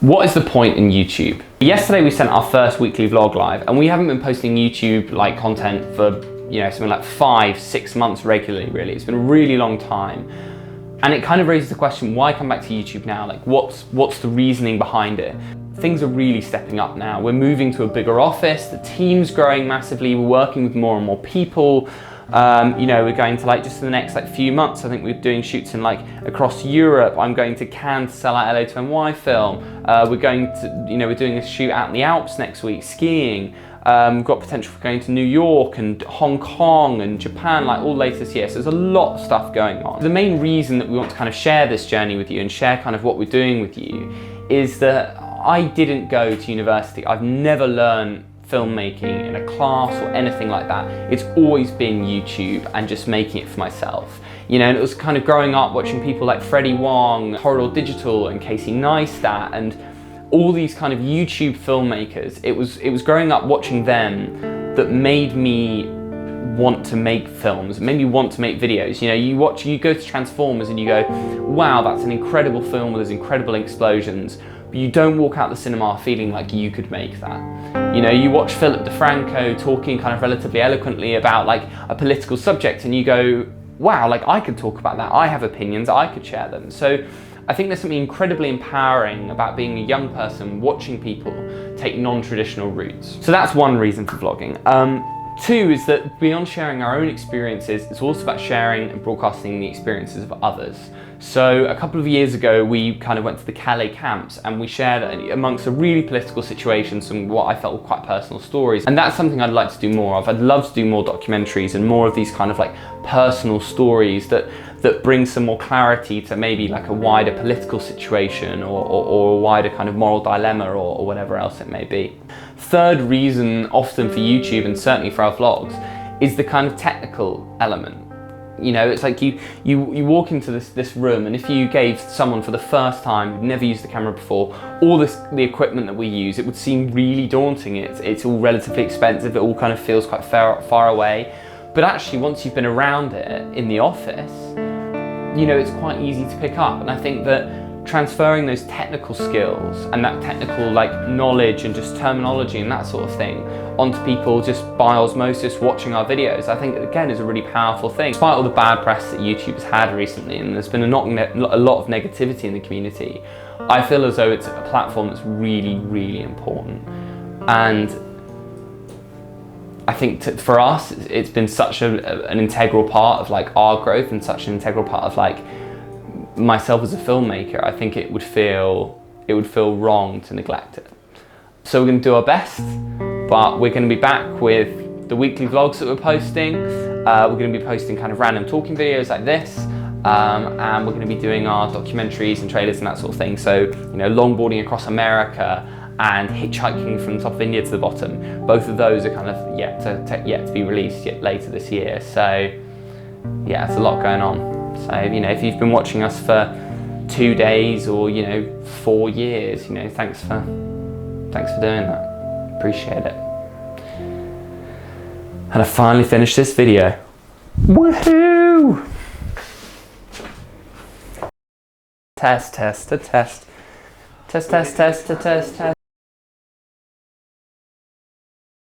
What is the point in YouTube? Yesterday we sent our first weekly vlog live, and we haven't been posting YouTube like content for something like 5-6 months regularly, really. It's been a really long time. And it kind of raises the question, why come back to YouTube now? Like what's the reasoning behind it? Things are really stepping up now. We're moving to a bigger office, the team's growing massively, we're working with more and more people. We're going to just in the next few months, I think we're doing shoots in across Europe. I'm going to Cannes to sell out LA to NY film. We're going to, we're doing a shoot out in the Alps next week, skiing. We've got potential for going to New York and Hong Kong and Japan, all later this year. So there's a lot of stuff going on. The main reason that we want to kind of share this journey with you and share kind of what we're doing with you is that I didn't go to university. I've never learned filmmaking in a class or anything like that. It's always been YouTube and just making it for myself. And it was kind of growing up watching people like Freddie Wong, Corridor Digital and Casey Neistat and all these kind of YouTube filmmakers. It was growing up watching them that made me want to make films, made me want to make videos. You go to Transformers and you go, wow, that's an incredible film with those incredible explosions. But you don't walk out the cinema feeling like you could make that. You watch Philip DeFranco talking kind of relatively eloquently about a political subject and you go, wow, I could talk about that. I have opinions, I could share them. So I think there's something incredibly empowering about being a young person watching people take non-traditional routes. So that's one reason for vlogging. Two is that beyond sharing our own experiences, it's also about sharing and broadcasting the experiences of others. So a couple of years ago, we kind of went to the Calais camps and we shared amongst a really political situation some what I felt were quite personal stories. And that's something I'd like to do more of. I'd love to do more documentaries and more of these kind of personal stories that bring some more clarity to maybe a wider political situation or a wider kind of moral dilemma or whatever else it may be. Third reason often for YouTube and certainly for our vlogs is the kind of technical element. It's like you walk into this room and if you gave someone for the first time who'd never used the camera before all the equipment that we use, it would seem really daunting. It's all relatively expensive, it all kind of feels quite far away. But actually once you've been around it in the office, it's quite easy to pick up. And I think that transferring those technical skills and that technical knowledge and just terminology and that sort of thing onto people just by osmosis watching our videos, I think again is a really powerful thing. Despite all the bad press that YouTube has had recently, and there's been a lot of negativity in the community, I feel as though it's a platform that's really, really important. And I think for us, it's been such an integral part of our growth and such an integral part of myself as a filmmaker. I think it would feel wrong to neglect it. So we're going to do our best, but we're going to be back with the weekly vlogs that we're posting. We're going to be posting kind of random talking videos like this, and we're going to be doing our documentaries and trailers and that sort of thing. So longboarding across America and hitchhiking from the top of India to the bottom. Both of those are kind of yet to be released later this year. So yeah, it's a lot going on. So if you've been watching us for 2 days or 4 years, thanks for doing that. Appreciate it. And I finally finished this video. Woohoo! Test.